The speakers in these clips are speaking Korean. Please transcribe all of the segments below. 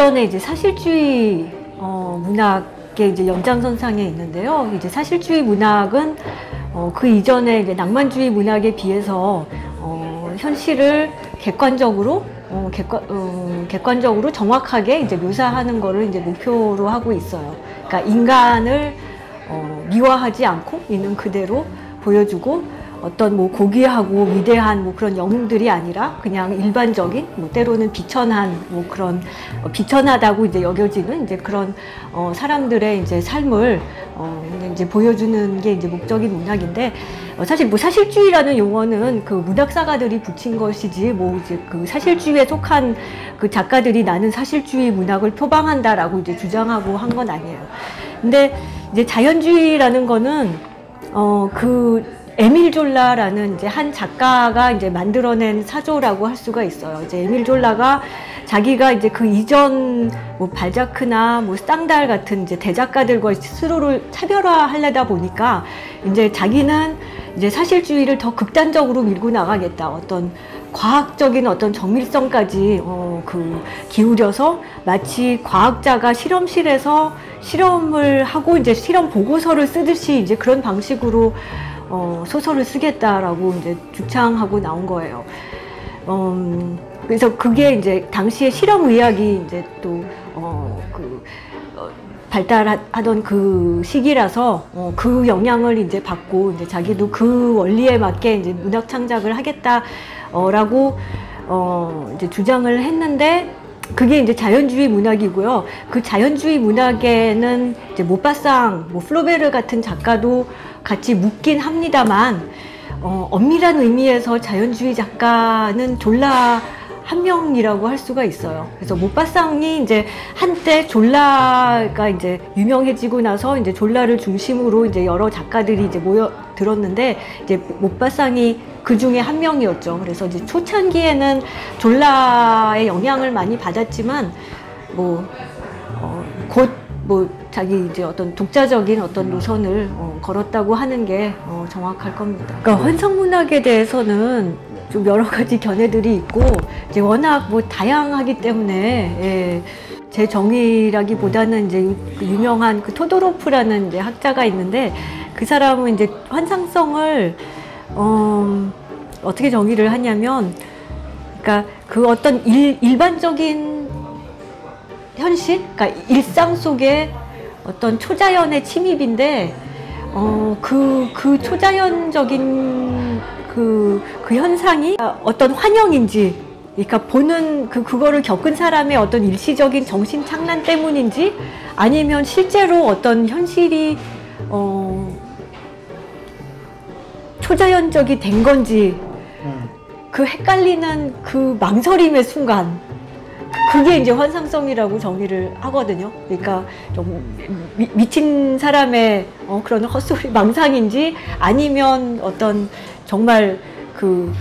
이전에 이제 사실주의 문학의 이제 연장선상에 있는데요. 이제 사실주의 문학은 그 이전에 이제 낭만주의 문학에 비해서 현실을 객관적으로 정확하게 이제 묘사하는 거를 이제 목표로 하고 있어요. 그러니까 인간을 미화하지 않고 있는 그대로 보여주고 어떤 뭐 고귀하고 위대한 뭐 그런 영웅들이 아니라 그냥 일반적인 뭐 때로는 비천한 뭐 그런 비천하다고 이제 여겨지는 이제 그런 사람들의 이제 삶을 이제 보여주는 게 이제 목적인 문학인데 사실 뭐 사실주의라는 용어는 그 문학사가들이 붙인 것이지 뭐 이제 그 사실주의에 속한 그 작가들이 나는 사실주의 문학을 표방한다라고 이제 주장하고 한 건 아니에요. 근데 이제 자연주의라는 거는 그 에밀 졸라라는 이제 한 작가가 이제 만들어낸 사조라고 할 수가 있어요. 이제 에밀 졸라가 자기가 이제 그 이전 뭐 발자크나 뭐 스탕달 같은 이제 대작가들과 스스로를 차별화하려다 보니까 이제 자기는 이제 사실주의를 더 극단적으로 밀고 나가겠다. 어떤 과학적인 어떤 정밀성까지 기울여서 마치 과학자가 실험실에서 실험을 하고 이제 실험 보고서를 쓰듯이 이제 그런 방식으로 소설을 쓰겠다라고 이제 주창하고 나온 거예요. 그래서 그게 이제 당시에 실험의학이 이제 또 발달하던 그 시기라서 그 영향을 이제 받고 이제 자기도 그 원리에 맞게 이제 문학 창작을 하겠다라고 이제 주장을 했는데 그게 이제 자연주의 문학이고요. 그 자연주의 문학에는 이제 모파상, 뭐 플로베르 같은 작가도 같이 묻긴 합니다만 엄밀한 의미에서 자연주의 작가는 졸라 한 명이라고 할 수가 있어요. 그래서 모파상이 이제 한때 졸라가 이제 유명해지고 나서 이제 졸라를 중심으로 이제 여러 작가들이 이제 모여들었는데 이제 모파상이 그 중에 한 명이었죠. 그래서 이제 초창기에는 졸라의 영향을 많이 받았지만 곧 자기 이제 어떤 독자적인 어떤 노선을 걸었다고 하는 게 정확할 겁니다. 그러니까 환상문학에 대해서는 좀 여러 가지 견해들이 있고 이제 워낙 뭐 다양하기 때문에 제 정의라기보다는 이제 그 유명한 그 토도로프라는 이제 학자가 있는데 그 사람은 이제 환상성을 어떻게 정의를 하냐면 그러니까 그 어떤 일반적인 현실, 그러니까 일상 속에 어떤 초자연의 침입인데 그 초자연적인 그 현상이 어떤 환영인지, 그러니까 보는 그거를 겪은 사람의 어떤 일시적인 정신 착란 때문인지 아니면 실제로 어떤 현실이 초자연적이 된 건지 그 헷갈리는 그 망설임의 순간, 그게 이제 환상성이라고 정의를 하거든요. 그러니까 좀 미친 사람의 그런 헛소리 망상인지 아니면 어떤 정말 그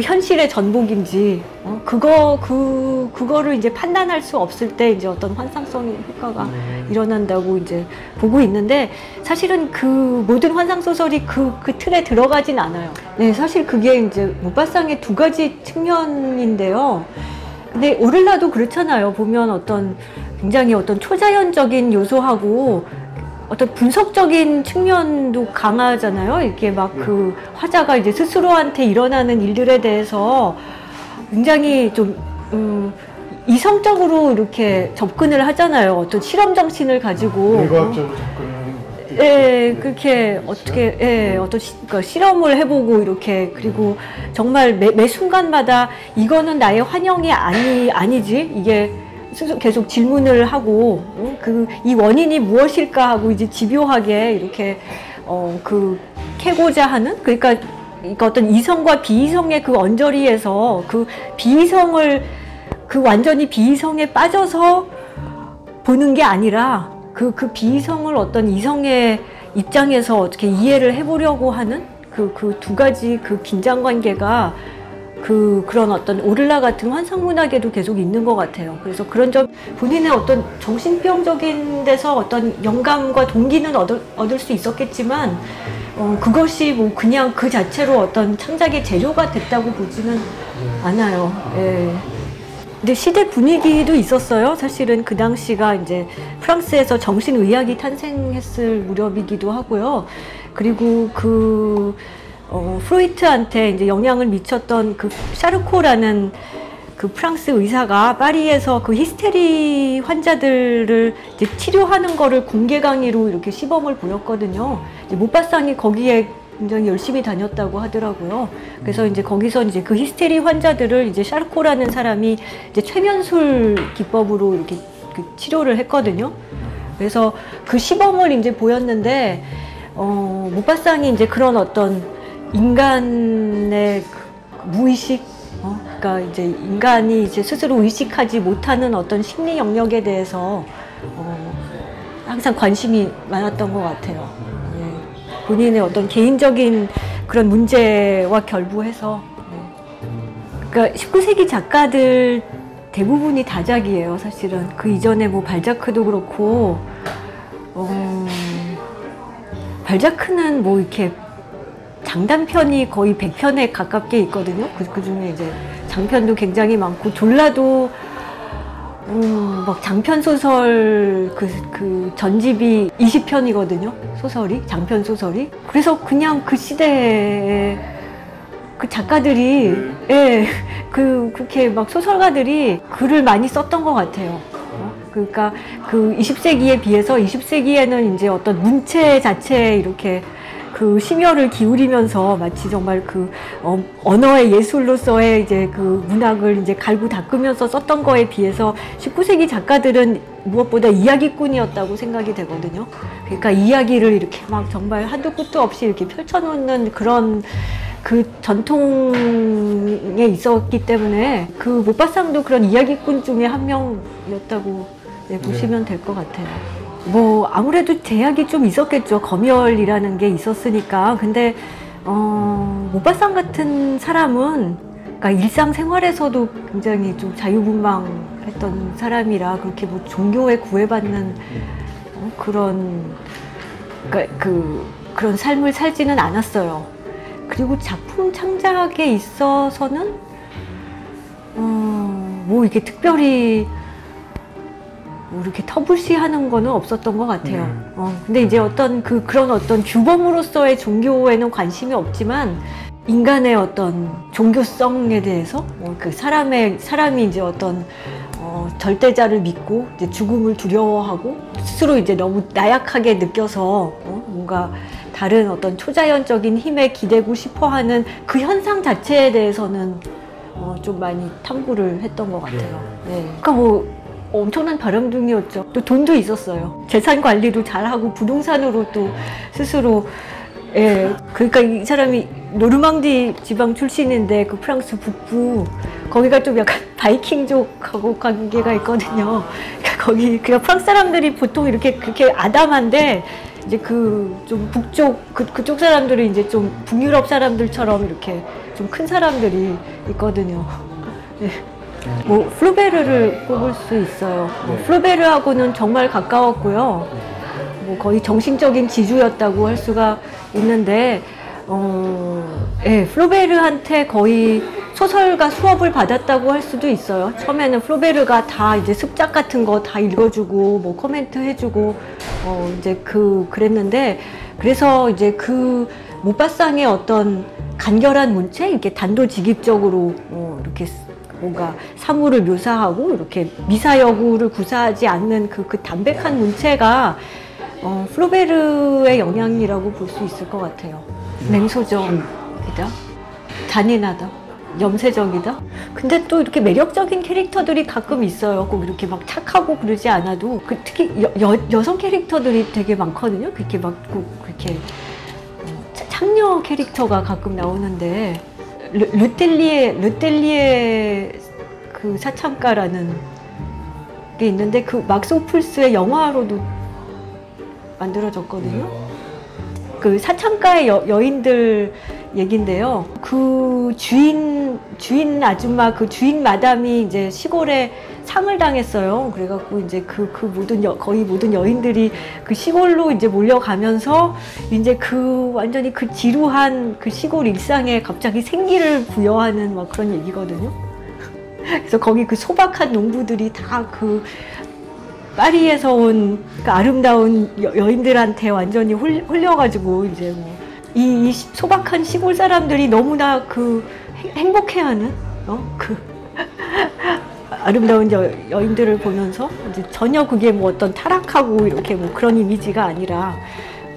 현실의 전복인지 그거를 이제 판단할 수 없을 때 이제 어떤 환상성의 효과가 일어난다고 이제 보고 있는데 사실은 그 모든 환상 소설이 그 틀에 들어가진 않아요. 네, 사실 그게 이제 모파상의 두 가지 측면인데요. 근데 오를라도 그렇잖아요. 보면 굉장히 어떤 초자연적인 요소하고 어떤 분석적인 측면도 강하잖아요. 이렇게 막 그 화자가 이제 스스로한테 일어나는 일들에 대해서 굉장히 좀 이성적으로 이렇게 접근을 하잖아요. 어떤 실험 정신을 가지고. 뇌과학적으로 접근하는 것도 예, 그렇게 어떻게, 그러니까 실험을 해보고 이렇게, 그리고 정말 매 순간마다 이거는 나의 환영이 아니지? 이게 계속 질문을 하고, 이 원인이 무엇일까 하고 이제 집요하게 이렇게, 캐고자 하는? 그러니까 어떤 이성과 비이성의 그 언저리에서 완전히 비이성에 빠져서 보는 게 아니라 그 비이성을 어떤 이성의 입장에서 어떻게 이해를 해보려고 하는 그 두 가지 그 긴장 관계가 그런 어떤 오를라 같은 환상문학에도 계속 있는 것 같아요. 그래서 그런 점 본인의 어떤 정신병적인 데서 어떤 영감과 동기는 얻을 수 있었겠지만 그것이 뭐 그냥 그 자체로 어떤 창작의 재료가 됐다고 보지는 않아요. 예. 근데 시대 분위기도 있었어요. 사실은 그 당시가 이제 프랑스에서 정신의학이 탄생했을 무렵이기도 하고요. 그리고 프로이트한테 이제 영향을 미쳤던 그 샤르코라는 그 프랑스 의사가 파리에서 그 히스테리 환자들을 이제 치료하는 거를 공개 강의로 이렇게 시범을 보였거든요. 이제 모파상이 거기에 굉장히 열심히 다녔다고 하더라고요. 그래서 이제 거기서 이제 그 히스테리 환자들을 이제 샤르코라는 사람이 이제 최면술 기법으로 이렇게 그 치료를 했거든요. 그래서 그 시범을 이제 보였는데, 모파상이 이제 그런 어떤 인간의 무의식, 그러니까 이제 인간이 이제 스스로 의식하지 못하는 어떤 심리 영역에 대해서 항상 관심이 많았던 것 같아요. 본인의 어떤 개인적인 그런 문제와 결부해서. 그러니까 19세기 작가들 대부분이 다작이에요, 사실은. 그 이전에 뭐 발자크도 그렇고, 발자크는 뭐 이렇게 장단편이 거의 100편에 가깝게 있거든요. 그 중에 이제 장편도 굉장히 많고, 졸라도 막 장편 소설 그 전집이 20편이거든요. 소설이, 장편 소설이. 그래서 그냥 그 시대에 그 작가들이, 예, 그렇게 막 소설가들이 글을 많이 썼던 것 같아요. 그러니까 그 20세기에 비해서 20세기에는 이제 어떤 문체 자체에 이렇게 그 심혈을 기울이면서 마치 정말 그 언어의 예술로서의 이제 그 문학을 이제 갈고 닦으면서 썼던 거에 비해서 19세기 작가들은 무엇보다 이야기꾼이었다고 생각이 되거든요. 그러니까 이야기를 이렇게 막 정말 한도 끝도 없이 이렇게 펼쳐놓는 그런 그 전통에 있었기 때문에 그 모파상도 그런 이야기꾼 중에 한 명이었다고 보시면 될 것 같아요. 뭐 아무래도 제약이 좀 있었겠죠. 검열이라는 게 있었으니까. 근데 모파상 같은 사람은 그러니까 일상생활에서도 굉장히 좀 자유분방했던 사람이라 그렇게 뭐 종교에 구애받는 그런 그런 삶을 살지는 않았어요. 그리고 작품 창작에 있어서는 뭐 이렇게 특별히 뭐 이렇게 터부시하는 거는 없었던 것 같아요. 근데 이제 그런 어떤 규범으로서의 종교에는 관심이 없지만 인간의 어떤 종교성에 대해서 그 사람이 이제 어떤 절대자를 믿고 이제 죽음을 두려워하고 스스로 이제 너무 나약하게 느껴서 뭔가 다른 어떤 초자연적인 힘에 기대고 싶어하는 그 현상 자체에 대해서는 좀 많이 탐구를 했던 것 같아요. 네. 그러니까 뭐 엄청난 바람둥이였죠. 또 돈도 있었어요. 재산 관리도 잘하고 부동산으로 또 스스로, 예. 그러니까 이 사람이 노르망디 지방 출신인데 그 프랑스 북부 거기가 좀 약간 바이킹족하고 관계가 있거든요. 그러니까 그냥 프랑스 사람들이 보통 이렇게 그렇게 아담한데 이제 그 좀 북쪽 그쪽 사람들이 이제 좀 북유럽 사람들처럼 이렇게 좀 큰 사람들이 있거든요. 네. 뭐 플로베르를 꼽을 수 있어요. 플로베르하고는 정말 가까웠고요. 뭐 거의 정신적인 지주였다고 할 수가 있는데, 예, 플로베르한테 거의 소설가 수업을 받았다고 할 수도 있어요. 처음에는 플로베르가 다 이제 습작 같은 거 다 읽어주고 뭐 코멘트 해주고 이제 그랬는데, 그래서 이제 그 모파상의 어떤 간결한 문체, 이렇게 단도직입적으로 이렇게 뭔가 사물을 묘사하고 이렇게 미사여구를 구사하지 않는 그 담백한 문체가 플로베르의 영향이라고 볼 수 있을 것 같아요. 맹소적이다, 잔인하다, 염세적이다. 근데 또 이렇게 매력적인 캐릭터들이 가끔 있어요. 꼭 이렇게 막 착하고 그러지 않아도 특히 여성 캐릭터들이 되게 많거든요. 그렇게 막 꼭 그렇게 창녀 캐릭터가 가끔 나오는데. 르텔리에 그 사창가라는 게 있는데 그 막스 오플스의 영화로도 만들어졌거든요. 그 사창가의 여인들 얘긴데요. 그 주인 아줌마, 그 주인 마담이 이제 시골에 상을 당했어요. 그래갖고 이제 거의 모든 여인들이 그 시골로 이제 몰려가면서 이제 완전히 그 지루한 그 시골 일상에 갑자기 생기를 부여하는 막 그런 얘기거든요. 그래서 거기 그 소박한 농부들이 다 그 파리에서 온 그 아름다운 여인들한테 완전히 홀려가지고 이제 뭐 이 소박한 시골 사람들이 너무나 그 행복해하는 그 아름다운 여인들을 보면서 이제 전혀 그게 뭐 어떤 타락하고 이렇게 뭐 그런 이미지가 아니라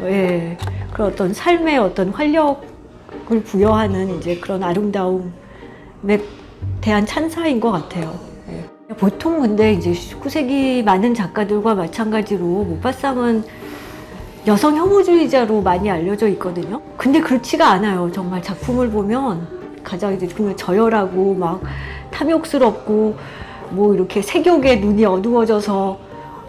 예, 그런 어떤 삶의 어떤 활력을 부여하는 이제 그런 아름다움에 대한 찬사인 것 같아요. 예. 보통 근데 이제 19세기 많은 작가들과 마찬가지로 모파상은 여성 혐오주의자로 많이 알려져 있거든요. 근데 그렇지가 않아요. 정말 작품을 보면 가장 이제 정말 저열하고 막 탐욕스럽고 뭐 이렇게 색욕에 눈이 어두워져서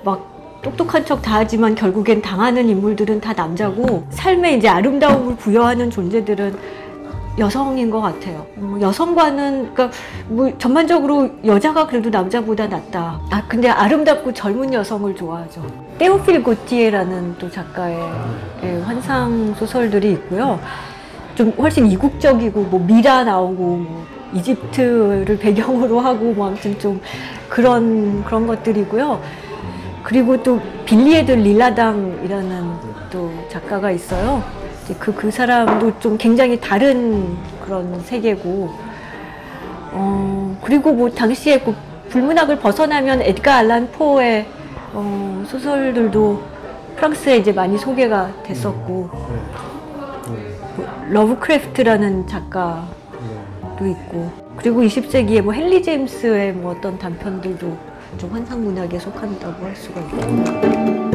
막 똑똑한 척 다 하지만 결국엔 당하는 인물들은 다 남자고 삶에 이제 아름다움을 부여하는 존재들은 여성인 것 같아요. 여성과는 그러니까 뭐 전반적으로 여자가 그래도 남자보다 낫다. 근데 아름답고 젊은 여성을 좋아하죠. 테오필 고티에라는 또 작가의 환상 소설들이 있고요. 좀 훨씬 이국적이고 뭐 미라 나오고 뭐 이집트를 배경으로 하고 뭐 아무튼 좀 그런 것들이고요. 그리고 또 빌리에드 릴라당이라는 또 작가가 있어요. 그 사람도 좀 굉장히 다른 그런 세계고, 그리고 뭐 당시에 그 불문학을 벗어나면 에드가 알란 포의 소설들도 프랑스에 이제 많이 소개가 됐었고, 러브크래프트라는 작가도 있고, 그리고 20세기에 뭐 헨리 제임스의 뭐 어떤 단편들도 좀 환상 문학에 속한다고 할 수가 있고.